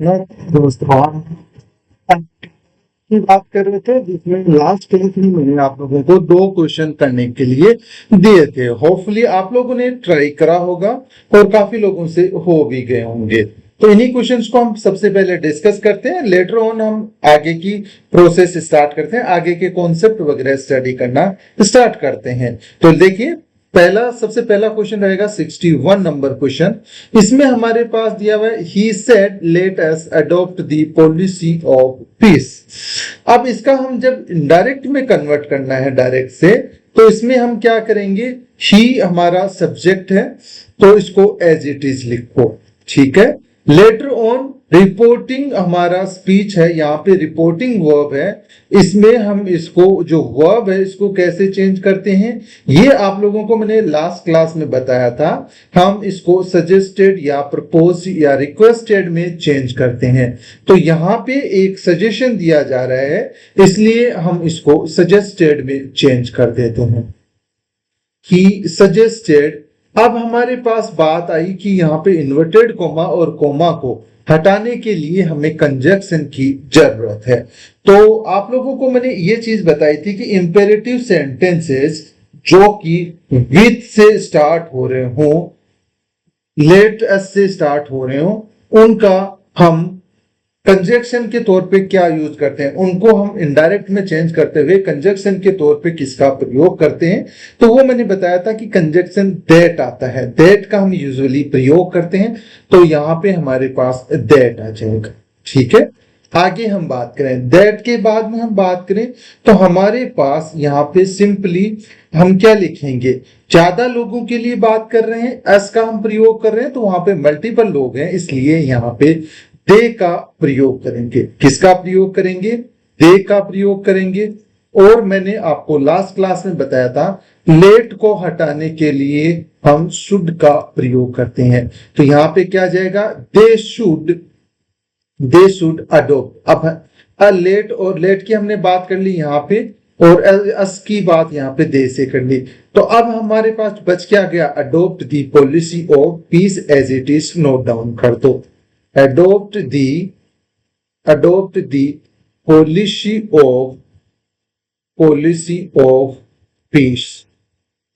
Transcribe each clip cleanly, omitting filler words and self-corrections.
मैं दोस्तों की बात कर रहे थे जिसमें लास्ट क्लास में मैंने आप लोगों को 2 क्वेश्चन करने के लिए दिए थे। होपफुली आप लोगों ने ट्राई करा होगा और काफी लोगों से हो भी गए होंगे। तो इन्हीं क्वेश्चंस को हम सबसे पहले डिस्कस करते हैं, लेटर ऑन हम आगे की प्रोसेस स्टार्ट करते हैं, आगे के कॉन्सेप्ट वगैरह स्टडी करना स्टार्ट करते हैं। तो देखिए सबसे पहला क्वेश्चन रहेगा 61 नंबर क्वेश्चन। इसमें हमारे पास दिया हुआ है he said let us adopt the policy of piece. अब इसका हम जब इनडायरेक्ट में कन्वर्ट करना है डायरेक्ट से, तो इसमें हम क्या करेंगे, ही हमारा सब्जेक्ट है तो इसको एज इट इज लिखो, ठीक है। लेटर ऑन रिपोर्टिंग हमारा स्पीच है, यहाँ पे रिपोर्टिंग वर्ब है, इसमें हम इसको जो वर्ब है इसको कैसे चेंज करते हैं ये आप लोगों को मैंने लास्ट क्लास में बताया था। हम इसको सजेस्टेड या प्रपोज या रिक्वेस्टेड में चेंज करते हैं। तो यहाँ पे एक सजेशन दिया जा रहा है इसलिए हम इसको सजेस्टेड में चेंज कर देते हैं, ही सजेस्टेड। अब हमारे पास बात आई कि यहाँ पे इन्वर्टेड कोमा और कोमा को हटाने के लिए हमें कंजक्शन की जरूरत है। तो आप लोगों को मैंने ये चीज बताई थी कि इंपेरेटिव सेंटेंसेस जो कि विथ से स्टार्ट हो रहे हो, लेट अस से स्टार्ट हो रहे हो, उनका हम कंजक्शन के तौर पे क्या यूज करते हैं, उनको हम इनडायरेक्ट में चेंज करते हुए कंजक्शन के तौर पे किसका प्रयोग करते हैं। तो वो मैंने बताया था कि कंजक्शन दैट आता है, दैट का हम यूजुअली प्रयोग करते हैं। तो यहाँ पे हमारे पास दैट आ जाएगा, ठीक है। आगे हम बात करें, दैट के बाद में हम बात करें तो हमारे पास यहाँ पे सिंपली हम क्या लिखेंगे, ज्यादा लोगों के लिए बात कर रहे हैं, एस का हम प्रयोग कर रहे हैं तो वहां पे मल्टीपल लोग हैं, इसलिए यहाँ पे दे का प्रयोग करेंगे। किसका प्रयोग करेंगे, दे का प्रयोग करेंगे। और मैंने आपको लास्ट क्लास में बताया था लेट को हटाने के लिए हम शुड का प्रयोग करते हैं। तो यहाँ पे क्या जाएगा, दे शुड अडोप्ट। अब लेट और लेट की हमने बात कर ली यहाँ पे, और अस की बात यहाँ पे दे से कर ली। तो अब हमारे पास बच क्या गया, adopt the policy of peace as it is, note down कर दो। adopt the policy of peace,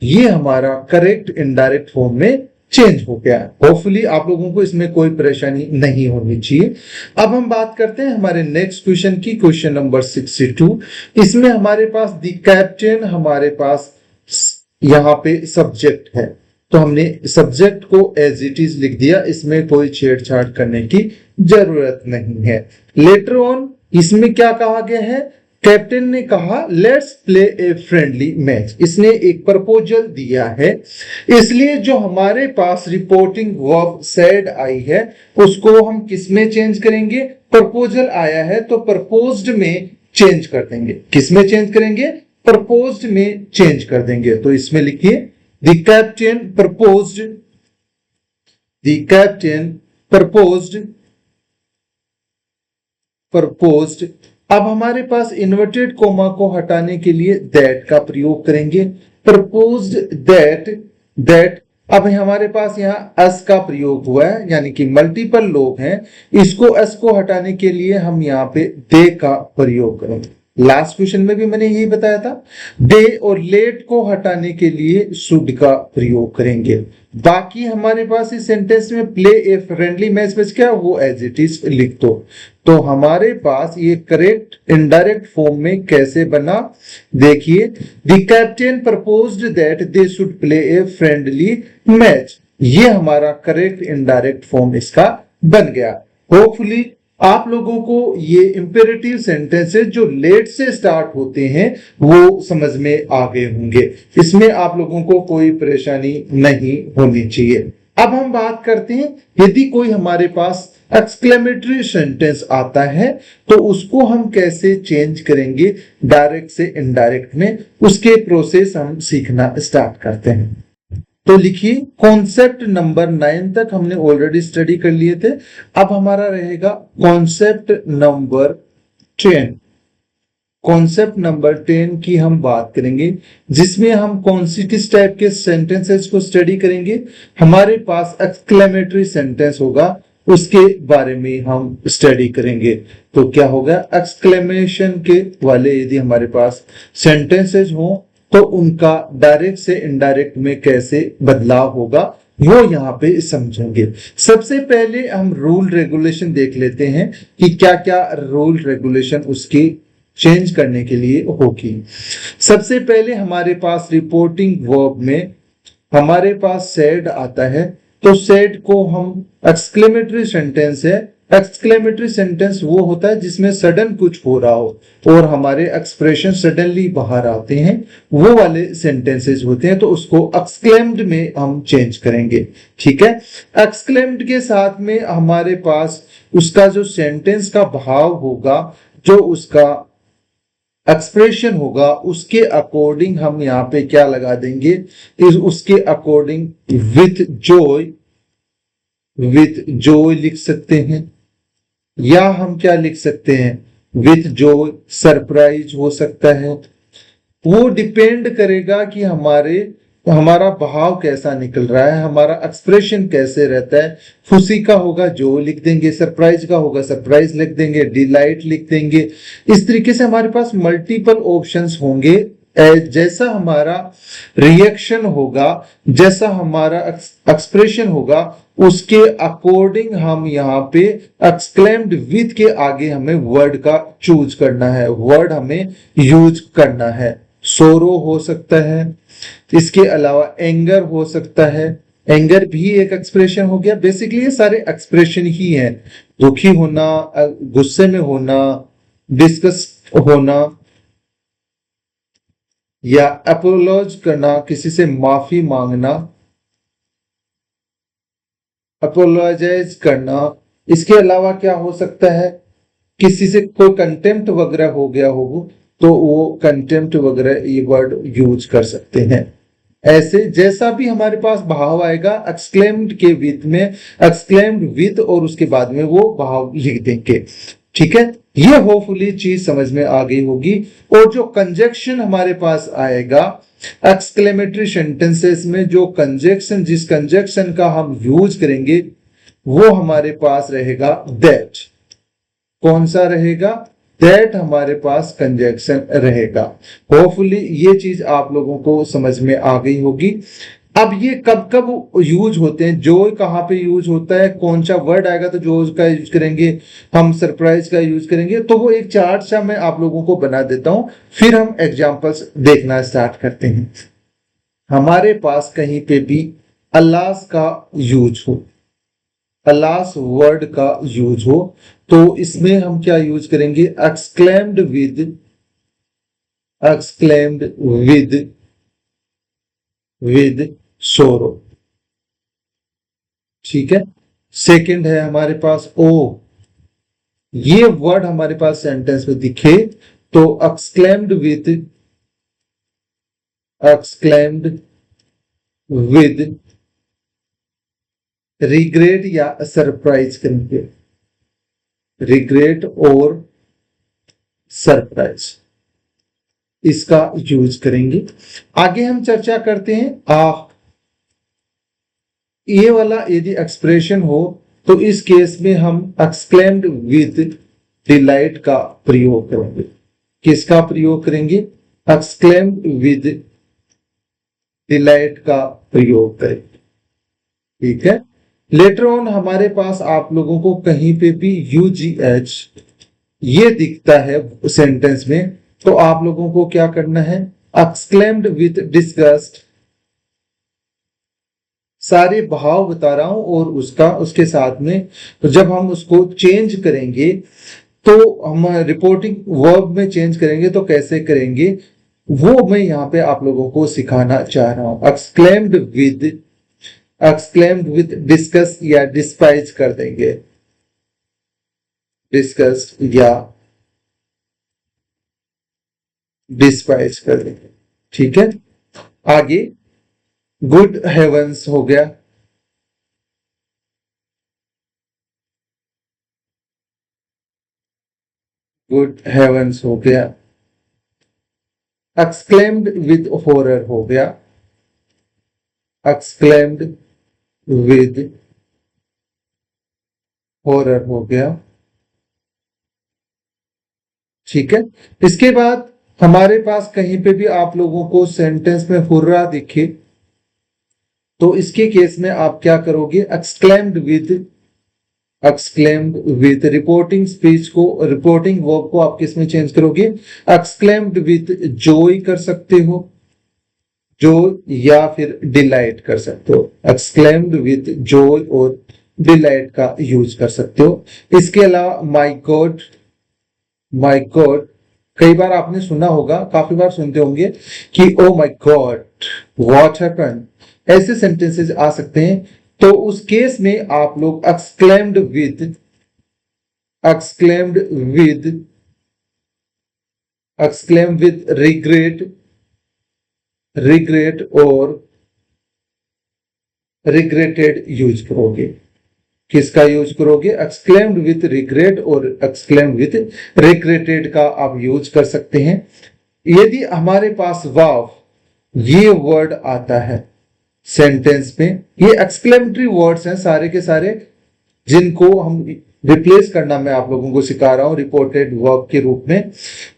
ये हमारा करेक्ट इनडायरेक्ट फॉर्म में चेंज हो गया। होपफुली आप लोगों को इसमें कोई परेशानी नहीं होनी चाहिए। अब हम बात करते हैं हमारे नेक्स्ट क्वेश्चन की, क्वेश्चन नंबर 62। इसमें हमारे पास द कैप्टन हमारे पास यहाँ पे सब्जेक्ट है, तो हमने सब्जेक्ट को एज इट इज लिख दिया, इसमें कोई छेड़छाड़ करने की जरूरत नहीं है। लेटर ऑन इसमें क्या कहा गया है, कैप्टन ने कहा let's play a friendly match, इसने एक प्रपोजल दिया है, इसलिए जो हमारे पास रिपोर्टिंग वर्ब सेड आई है उसको हम किस में चेंज करेंगे, प्रपोजल आया है तो प्रपोज्ड में चेंज कर देंगे। किस में चेंज करेंगे, प्रपोज्ड में चेंज कर देंगे। तो इसमें लिखिए The captain proposed। अब हमारे पास इन्वर्टेड कोमा को हटाने के लिए दैट का प्रयोग करेंगे, proposed दैट। अब हमारे पास यहाँ अस का प्रयोग हुआ है, यानी कि मल्टीपल लोग हैं, इसको अस को हटाने के लिए हम यहाँ पे दे का प्रयोग करेंगे। लास्ट क्वेश्चन में भी मैंने यही बताया था, दे और लेट को हटाने के लिए शुड का प्रयोग करेंगे। बाकी हमारे पास इस सेंटेंस में प्ले ए फ्रेंडली मैच बच गया, वो एज इट इज लिख दो। तो हमारे पास ये करेक्ट इनडायरेक्ट फॉर्म में कैसे बना, देखिए, the captain proposed that they should play a friendly match, ये हमारा करेक्ट इनडायरेक्ट फॉर्म इसका बन गया। होपफुली आप लोगों को ये इंपेरेटिव सेंटेंसेस जो लेट से स्टार्ट होते हैं वो समझ में आ गए होंगे, इसमें आप लोगों को कोई परेशानी नहीं होनी चाहिए। अब हम बात करते हैं, यदि कोई हमारे पास एक्सक्लेमेटरी सेंटेंस आता है तो उसको हम कैसे चेंज करेंगे डायरेक्ट से इनडायरेक्ट में, उसके प्रोसेस हम सीखना स्टार्ट करते हैं। तो लिखिए, कॉन्सेप्ट नंबर 9 तक हमने ऑलरेडी स्टडी कर लिए थे, अब हमारा रहेगा कॉन्सेप्ट नंबर 10। कॉन्सेप्ट नंबर 10 की हम बात करेंगे, जिसमें हम कौन सी किस टाइप के सेंटेंसेस को स्टडी करेंगे। हमारे पास एक्सक्लेमेटरी सेंटेंस होगा, उसके बारे में हम स्टडी करेंगे। तो क्या होगा, एक्सक्लेमेशन के वाले यदि हमारे पास सेंटेंसेज हो तो उनका डायरेक्ट से इनडायरेक्ट में कैसे बदलाव होगा वो यहाँ पे समझेंगे। सबसे पहले हम रूल रेगुलेशन देख लेते हैं कि क्या क्या रूल रेगुलेशन उसकी चेंज करने के लिए होगी। सबसे पहले हमारे पास रिपोर्टिंग वर्ब में हमारे पास सेड आता है, तो सेड को हम एक्सक्लेमेटरी सेंटेंस है। एक्सक्लेमेटरी सेंटेंस वो होता है जिसमें सडन कुछ हो रहा हो और हमारे एक्सप्रेशन सडनली बाहर आते हैं, वो वाले सेंटेंसेस होते हैं, तो उसको एक्सक्लेम्ड में हम चेंज करेंगे। ठीक है, एक्सक्लेम्ड के साथ में हमारे पास उसका जो सेंटेंस का भाव होगा, जो उसका एक्सप्रेशन होगा, उसके अकॉर्डिंग हम यहाँ पे क्या लगा देंगे, इस उसके अकॉर्डिंग विथ जॉय लिख सकते हैं, या हम क्या लिख सकते हैं, विथ जॉय सरप्राइज हो सकता है। वो डिपेंड करेगा कि हमारा भाव कैसा निकल रहा है, हमारा एक्सप्रेशन कैसे रहता है। खुशी का होगा जो लिख देंगे, सरप्राइज का होगा सरप्राइज लिख देंगे, डिलाइट लिख देंगे। इस तरीके से हमारे पास मल्टीपल ऑप्शंस होंगे। जैसा हमारा रिएक्शन होगा, जैसा हमारा एक्सप्रेशन होगा, उसके अकॉर्डिंग हम यहाँ पे एक्सक्लेम्ड विथ के आगे हमें वर्ड का चूज करना है, वर्ड हमें यूज करना है। सोरो हो सकता है, इसके अलावा एंगर हो सकता है, एंगर भी एक एक्सप्रेशन हो गया। बेसिकली ये सारे एक्सप्रेशन ही हैं, दुखी होना, गुस्से में होना, डिस्कस होना, या अपोलॉज करना, किसी से माफी मांगना, अपोलोजाइज करना। इसके अलावा क्या हो सकता है, किसी से कोई कंटेम्प्ट वगैरह हो गया हो तो वो कंटेम्प्ट वगैरह ये वर्ड यूज कर सकते हैं। ऐसे जैसा भी हमारे पास भाव आएगा, एक्सक्लेम्ड के विथ में एक्सक्लेम्ड विथ और उसके बाद में वो भाव लिख देंगे। ठीक है, ये होपफुली चीज समझ में आ गई होगी। और जो कंजक्शन हमारे पास आएगा एक्सक्लेमेटरी सेंटेंसेस में, जो कंजक्शन जिस कंजक्शन का हम यूज करेंगे वो हमारे पास रहेगा दैट। कौन सा रहेगा, दैट हमारे पास कंजक्शन रहेगा। होपफुली ये चीज आप लोगों को समझ में आ गई होगी। अब ये कब कब यूज होते हैं, जो कहाँ पे यूज होता है, कौन सा वर्ड आएगा तो जो का यूज करेंगे, हम सरप्राइज का यूज करेंगे, तो वो एक चार्ट सा मैं आप लोगों को बना देता हूं, फिर हम एग्जांपल्स देखना स्टार्ट करते हैं। हमारे पास कहीं पे भी अल्लाह का यूज हो, अलास वर्ड का यूज हो, तो इसमें हम क्या यूज करेंगे, एक्सक्लेम्ड विद सोरो। ठीक है, सेकंड है हमारे पास ओ, ये वर्ड हमारे पास सेंटेंस में दिखे तो एक्सक्लेम्ड विद रिग्रेट या सरप्राइज करेंगे, रिग्रेट और सरप्राइज इसका यूज करेंगे। आगे हम चर्चा करते हैं ये वाला यदि एक्सप्रेशन हो तो इस केस में हम एक्सक्लेम्ड विद डिलाइट का प्रयोग करेंगे। किसका प्रयोग करेंगे, एक्सक्लेम्ड विद डिलाइट का प्रयोग करेंगे। ठीक है, लेटर ऑन हमारे पास आप लोगों को कहीं पे भी UGH ये दिखता है सेंटेंस में, तो आप लोगों को क्या करना है, एक्सक्लेम्ड विथ डिस्गस्ट, सारे भाव बता रहा हूं और उसके साथ में तो जब हम उसको चेंज करेंगे तो हम रिपोर्टिंग वर्ब में चेंज करेंगे तो कैसे करेंगे वो मैं यहाँ पे आप लोगों को सिखाना चाह रहा हूं। एक्सक्लेम्ड विद डिस्कस या डिस्पाइज कर देंगे, डिस्कस या डिस्पाइज कर देंगे। ठीक है, आगे गुड हेवंस हो गया, गुड हेवंस हो गया, एक्सक्लेम्ड विद हॉरर हो गया, एक्सक्लेम्ड विद हॉरर हो गया। ठीक है। इसके बाद हमारे पास कहीं पे भी आप लोगों को सेंटेंस में हुर्रा दिखे तो इसके केस में आप क्या करोगे, एक्सक्लेम्ड विद रिपोर्टिंग स्पीच को, रिपोर्टिंग वर्ब को आप किस में चेंज करोगे, एक्सक्लेम्ड विद जॉय कर सकते हो, जॉय या फिर डिलाइट कर सकते हो, एक्सक्लेम्ड विद जॉय और डिलाइट का यूज कर सकते हो। इसके अलावा माई गॉड कई बार आपने सुना होगा, काफी बार सुनते होंगे कि ओ माई गॉड व्हाट हैपेंड, ऐसे सेंटेंसेस आ सकते हैं। तो उस केस में आप लोग एक्सक्लेम्ड विद रिग्रेट और रिग्रेटेड यूज करोगे। किसका यूज करोगे, एक्सक्लेम्ड विद रिग्रेट और एक्सक्लेम्ड विद रिग्रेटेड का आप यूज कर सकते हैं। यदि हमारे पास वाव ये वर्ड आता है सेंटेंस में, ये एक्सक्लेमेटरी वर्ड्स हैं सारे के सारे, जिनको हम रिप्लेस करना मैं आप लोगों को सिखा रहा हूं रिपोर्टेड वर्ब के रूप में।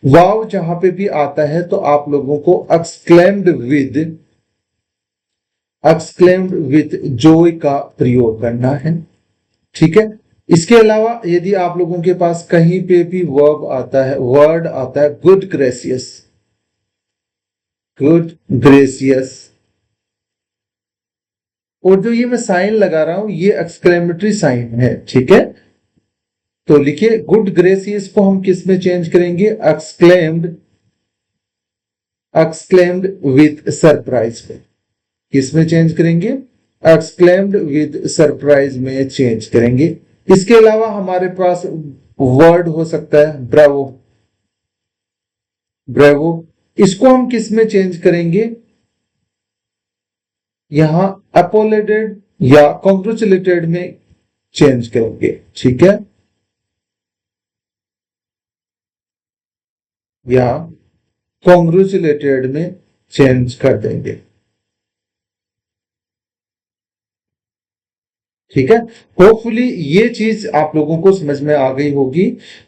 वाव जहां पे भी आता है तो आप लोगों को एक्सक्लेम्ड विद जॉय का प्रयोग करना है। ठीक है। इसके अलावा यदि आप लोगों के पास कहीं पे भी वर्ड आता है गुड ग्रेसियस, और जो ये मैं साइन लगा रहा हूं ये एक्सक्लेमेटरी साइन है। ठीक है। तो लिखिए गुड ग्रेसियस को हम किस में चेंज करेंगे, एक्सक्लेम्ड विद सरप्राइज में। किस में चेंज करेंगे, एक्सक्लेम्ड विद सरप्राइज में चेंज करेंगे। इसके अलावा हमारे पास वर्ड हो सकता है ब्रेवो, इसको हम किस में चेंज करेंगे, यहां अपोलेटेड या कॉन्ग्रेचुलेटेड में चेंज करेंगे। ठीक है। या कॉन्ग्रेचुलेटेड में चेंज कर देंगे। ठीक है। होपफुली ये चीज आप लोगों को समझ में आ गई होगी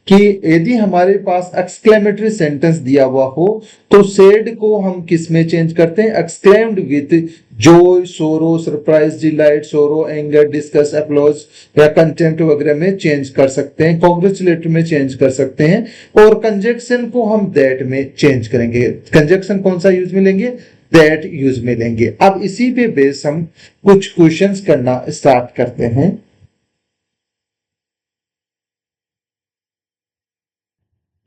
कि यदि हमारे पास एक्सक्लेमेटरी सेंटेंस दिया हुआ हो तो सेड को हम किस में चेंज करते हैं, एक्सक्लेम्ड विद जॉय, सोरो, सरप्राइज, डिलाइट, सोरो, एंगर, डिस्कस, अपलॉज या कंटेंट वगैरह में चेंज कर सकते हैं, कॉन्ग्रेचुलेट में चेंज कर सकते हैं, और कंजक्शन को हम दैट में चेंज करेंगे। कंजक्शन कौन सा यूज में लेंगे, दैट यूज में लेंगे। अब इसी पे बेस हम कुछ क्वेश्चंस करना स्टार्ट करते हैं।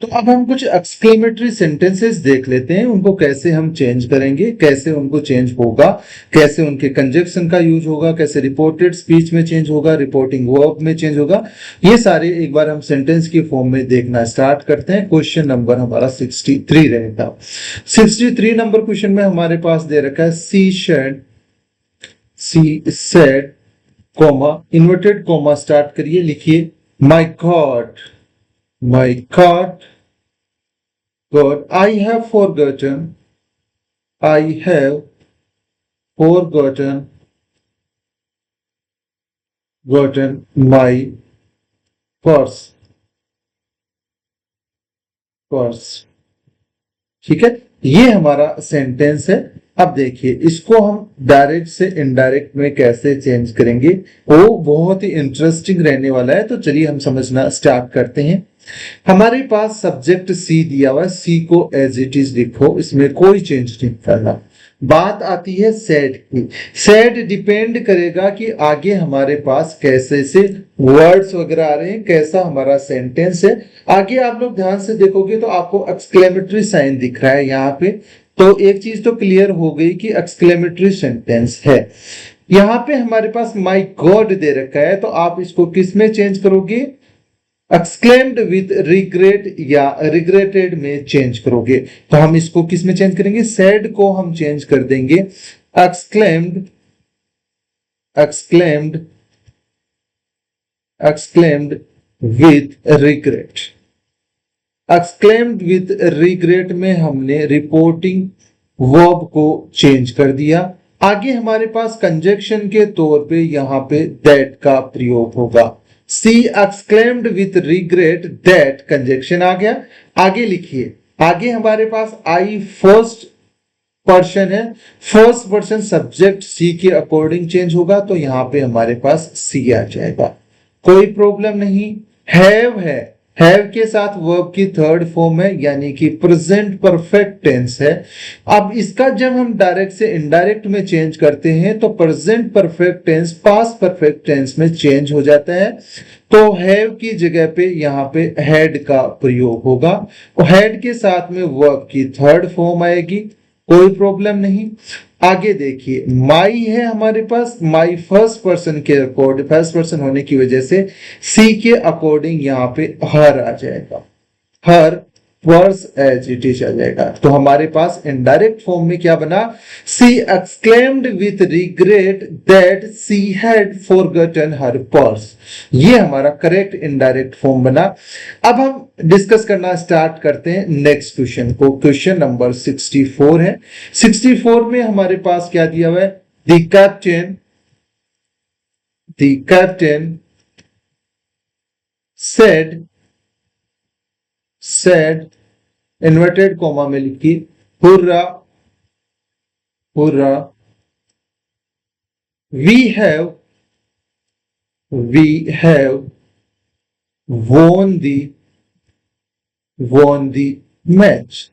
तो अब हम कुछ एक्सक्लेमेटरी सेंटेंसेस देख लेते हैं, उनको कैसे हम चेंज करेंगे, कैसे उनको चेंज होगा, कैसे उनके कंजक्शन का यूज होगा, कैसे रिपोर्टेड स्पीच में चेंज होगा, रिपोर्टिंग वर्ब में चेंज होगा। ये सारे एक बार हम सेंटेंस की फॉर्म में देखना स्टार्ट करते हैं। क्वेश्चन नंबर हमारा 63 रहेगा। 63 नंबर क्वेश्चन में हमारे पास दे रखा है she said comma, inverted comma start करिए, लिखिए my god God, I have forgotten my purse. ठीक है। ये हमारा सेंटेंस है। अब देखिए इसको हम डायरेक्ट से इनडायरेक्ट में कैसे चेंज करेंगे, वो बहुत ही इंटरेस्टिंग रहने वाला है। तो चलिए हम समझना स्टार्ट करते हैं। हमारे पास सब्जेक्ट सी दिया हुआ है, सी को एज इट इज लिखो, इसमें कोई चेंज नहीं करना। बात आती है सेड की। सेड डिपेंड करेगा कि आगे हमारे पास कैसे से वर्ड्स वगैरह आ रहे हैं, कैसा हमारा सेंटेंस है। आगे आप लोग ध्यान से देखोगे तो आपको एक्सक्लेमेटरी साइन दिख रहा है यहाँ पे। तो एक चीज तो क्लियर हो गई कि एक्सक्लेमेटरी सेंटेंस है। यहाँ पे हमारे पास माई गॉड दे रखा है, तो आप इसको किस में चेंज करोगे, एक्सक्लेम्ड विद रिग्रेट या रिग्रेटेड में चेंज करोगे। तो हम इसको किस में चेंज करेंगे, सैड को हम चेंज कर देंगे exclaimed with regret. Exclaimed with regret में हमने रिपोर्टिंग वर्ब को चेंज कर दिया। आगे हमारे पास कंजक्शन के तौर पे यहां पे दैट का प्रयोग होगा। She exclaimed with regret that, conjunction आ गया। आगे लिखिए, आगे हमारे पास आई फर्स्ट पर्सन है, फर्स्ट पर्सन सब्जेक्ट सी के अकॉर्डिंग चेंज होगा, तो यहां पे हमारे पास सी आ जाएगा, कोई प्रॉब्लम नहीं। है, हैव के साथ वर्ब की थर्ड फॉर्म है, यानी कि प्रेजेंट परफेक्ट टेंस है। अब इसका जब हम डायरेक्ट से इनडायरेक्ट में चेंज करते हैं तो present perfect tense past perfect tense में चेंज हो जाता है। तो हैव की जगह पे यहाँ पे हैड का प्रयोग होगा, और हैड के साथ में वर्ब की थर्ड फॉर्म आएगी, कोई प्रॉब्लम नहीं। आगे देखिए, माई है हमारे पास, माई फर्स्ट पर्सन के अकॉर्डिंग, फर्स्ट पर्सन होने की वजह से सी के अकॉर्डिंग यहाँ पे हर आ जाएगा, her verb as it is आ जाएगा। तो हमारे पास इनडायरेक्ट फॉर्म में क्या बना, she exclaimed with regret that she had forgotten her purse, ये हमारा करेक्ट इनडायरेक्ट फॉर्म बना। अब हम डिस्कस करना स्टार्ट करते हैं नेक्स्ट क्वेश्चन को। क्वेश्चन नंबर 64 है। 64 में हमारे पास क्या दिया हुआ है, the captain said inverted comma में लिखी, hurrah we have won the match।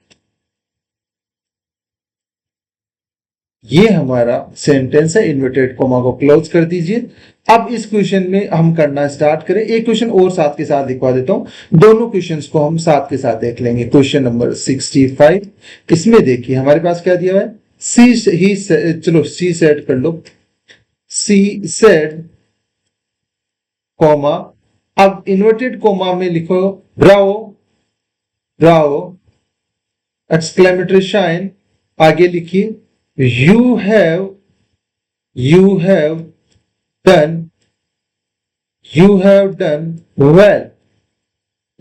ये हमारा सेंटेंस है, इन्वर्टेड कॉमा को क्लोज कर दीजिए। अब इस क्वेश्चन में हम करना स्टार्ट करें। एक क्वेश्चन और साथ के साथ लिखवा देता हूं, दोनों क्वेश्चंस को हम साथ के साथ देख लेंगे। क्वेश्चन नंबर 65, इसमें देखिए हमारे पास क्या दिया हुआ है, चलो सी सेड कर लो, सी सेड कॉमा, अब इन्वर्टेड कॉमा में लिखो ब्रावो एक्सक्लेमेटरी साइन, आगे लिखिए you have done well,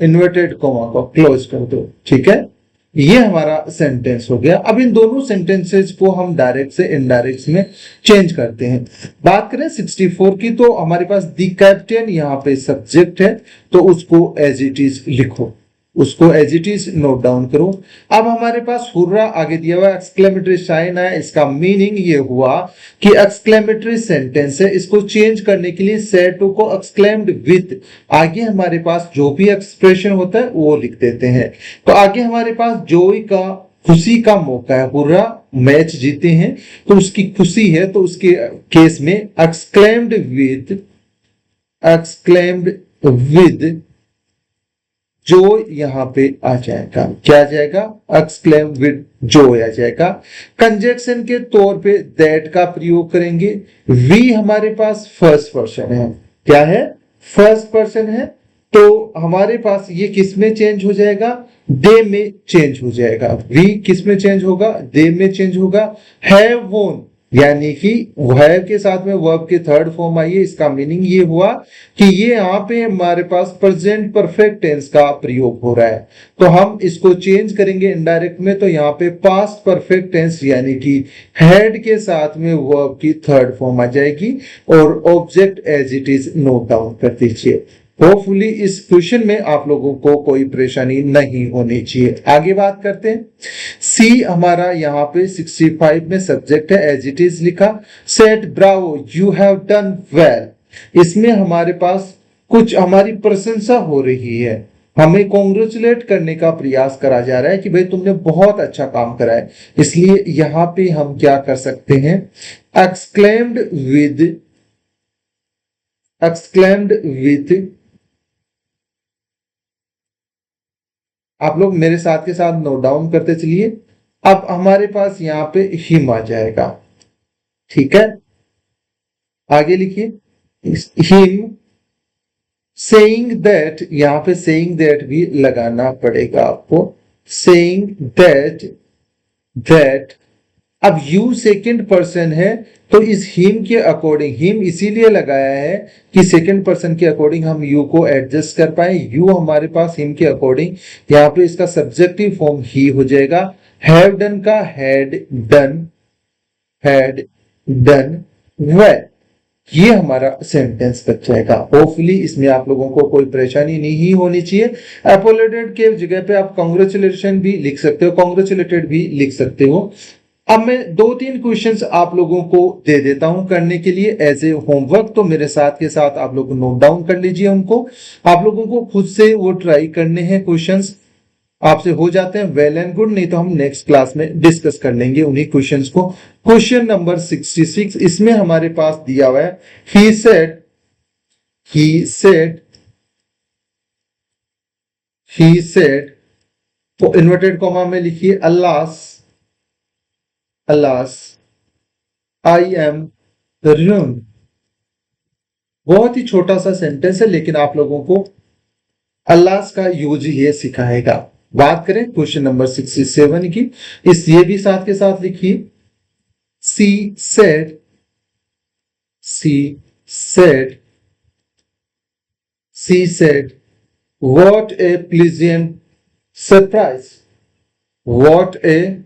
inverted comma को क्लोज कर दो, ठीक है। ये हमारा सेंटेंस हो गया। अब इन दोनों सेंटेंसेस को हम डायरेक्ट से इनडायरेक्ट में चेंज करते हैं। बात करें 64 की, तो हमारे पास द कैप्टन यहाँ पे सब्जेक्ट है, तो उसको एज इट इज लिखो, उसको as it is note down करो। अब हमारे पास हुर्रा आगे दिया हुआ एक्सक्लेमेटरी साइन है, इसका मीनिंग ये हुआ कि एक्सक्लेमेटरी सेंटेंस है, इसको चेंज करने के लिए सेड टू को एक्सक्लेम्ड विथ आगे हमारे पास जो भी एक्सप्रेशन होता है वो लिख देते हैं। तो आगे हमारे पास जॉय का, खुशी का मौका है, हुर्रा मैच जीते हैं तो उसकी खुशी है, तो उसके केस में एक्सक्लेम्ड विद जो यहां पे आ जाएगा, क्या आ जाएगा, एक्सक्लेम विद जो आ जाएगा। कंजक्शन के तौर पे दैट का प्रयोग करेंगे। वी हमारे पास फर्स्ट पर्सन है, क्या है, फर्स्ट पर्सन है, तो हमारे पास ये किस में चेंज हो जाएगा, दे में चेंज हो जाएगा। वी किस में चेंज होगा, दे में चेंज होगा। हैव वोन, यानी कि हैव के साथ में वर्ब की थर्ड फॉर्म आई है, इसका मीनिंग ये हुआ कि ये यहाँ पे हमारे पास प्रेजेंट परफेक्ट टेंस का प्रयोग हो रहा है, तो हम इसको चेंज करेंगे इनडायरेक्ट में, तो यहाँ पे पास्ट परफेक्ट टेंस यानी कि हैड के साथ में वर्ब की थर्ड फॉर्म आ जाएगी, और object as it is note down कर दीजिए। होपफुली इस क्वेश्चन में आप लोगों को कोई परेशानी नहीं होनी चाहिए। आगे बात करते हैं। सी हमारा यहाँ पे 65 में सब्जेक्ट है, एज इट इज लिखा। Said Bravo you have done well, इसमें हमारे पास कुछ हमारी प्रशंसा हो रही है, हमें कॉन्ग्रेचुलेट करने का प्रयास करा जा रहा है कि भाई तुमने बहुत अच्छा काम करा है। इसलिए यहाँ पे हम क्या कर सकते हैं, एक्सक्लेम्ड विथ, आप लोग मेरे साथ के साथ नोट डाउन करते चलिए। अब हमारे पास यहाँ पे हिम आ जाएगा, ठीक है। आगे लिखिए हिम सेइंग दैट, यहाँ पे सेइंग दैट भी लगाना पड़ेगा आपको, सेइंग दैट। अब यू सेकंड पर्सन है, तो इस हिम के अकॉर्डिंग, हिम इसीलिए लगाया है कि सेकंड पर्सन के अकॉर्डिंग हम यू को एडजस्ट कर पाए। यू हमारे पास हिम के अकॉर्डिंग, यहाँ पे इसका सब्जेक्टिव फॉर्म ही हो जाएगा। हैव डन का हैड डन वेल, ये हमारा सेंटेंस बच जाएगा। होपफुली इसमें आप लोगों को कोई परेशानी नहीं होनी चाहिए। अपोलोडेड के जगह पे आप कांग्रेचुलेशन भी लिख सकते हो, कांग्रेचुलेटेड भी लिख सकते हो। अब मैं 2-3 क्वेश्चंस आप लोगों को दे देता हूं करने के लिए एज ए होमवर्क, तो मेरे साथ के साथ आप लोग नोट डाउन कर लीजिए उनको। आप लोगों को खुद से वो ट्राई करने हैं। क्वेश्चंस आपसे हो जाते हैं वेल एंड गुड, नहीं तो हम नेक्स्ट क्लास में डिस्कस कर लेंगे उन्हीं क्वेश्चंस को। क्वेश्चन नंबर 66, इसमें हमारे पास दिया हुआ है ही सेड तो इन्वर्टेड कॉमा में लिखिए अल्लास आई एम रूम। बहुत ही छोटा सा सेंटेंस है, लेकिन आप लोगों को अल्लाह का यूज ये सिखाएगा। बात करें क्वेश्चन नंबर 67 की, इस ये भी साथ के साथ लिखिए she said what A pleasant surprise, what A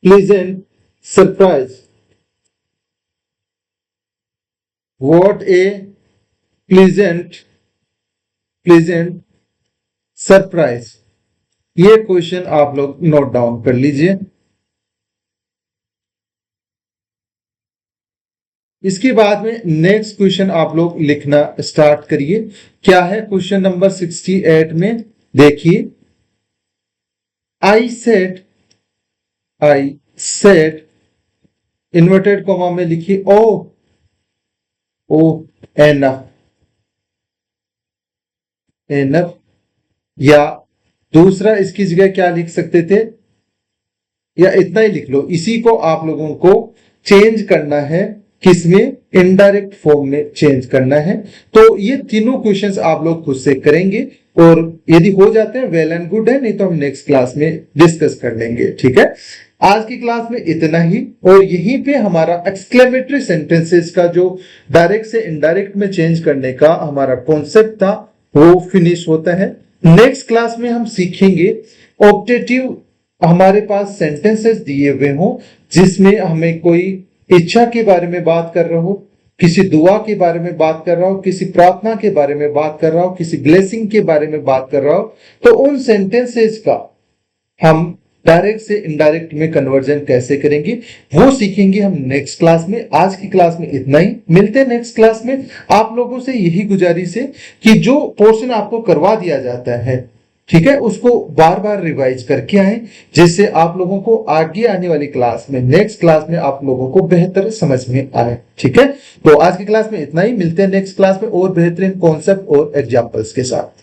pleasant surprise, what A pleasant surprise. ये क्वेश्चन आप लोग नोट डाउन कर लीजिए। इसके बाद में नेक्स्ट क्वेश्चन आप लोग लिखना स्टार्ट करिए। क्या है क्वेश्चन नंबर 68 में, देखिए आई सेड इन्वर्टेड कॉमा में लिखिए ओ एनफ, या दूसरा इसकी जगह क्या लिख सकते थे, या इतना ही लिख लो। इसी को आप लोगों को चेंज करना है, किसमें, इनडायरेक्ट फॉर्म में चेंज करना है। तो ये तीनों क्वेश्चंस आप लोग खुद से करेंगे, और यदि हो जाते हैं वेल एंड गुड है, नहीं तो हम नेक्स्ट क्लास में डिस्कस कर लेंगे। ठीक है, आज की क्लास में इतना ही, और यहीं पे हमारा एक्सक्लेमेटरी सेंटेंसेस का जो डायरेक्ट से इनडायरेक्ट में चेंज करने का हमारा कॉन्सेप्ट था वो फिनिश होता है। नेक्स्ट क्लास में हम सीखेंगे ऑप्टेटिव, हमारे पास सेंटेंसेस दिए हुए हो जिसमें हमें कोई इच्छा के बारे में बात कर रहा हो, किसी दुआ के बारे में बात कर रहा हो, किसी प्रार्थना के बारे में बात कर रहा हो, किसी ब्लेसिंग के बारे में बात कर रहा हो, तो उन सेंटेंसेस का हम डायरेक्ट से इनडायरेक्ट में कन्वर्जन कैसे करेंगे वो सीखेंगे हम नेक्स्ट क्लास में। आज की क्लास में इतना ही, मिलते हैं नेक्स्ट क्लास में। आप लोगों से यही गुजारिश है कि जो पोर्शन आपको करवा दिया जाता है, ठीक है, उसको बार बार रिवाइज करके आए, जिससे आप लोगों को आगे आने वाली क्लास में, नेक्स्ट क्लास में आप लोगों को बेहतर समझ में आए। ठीक है, तो आज की क्लास में इतना ही, मिलते हैं नेक्स्ट क्लास में और बेहतरीन कॉन्सेप्ट और एग्जाम्पल्स के साथ।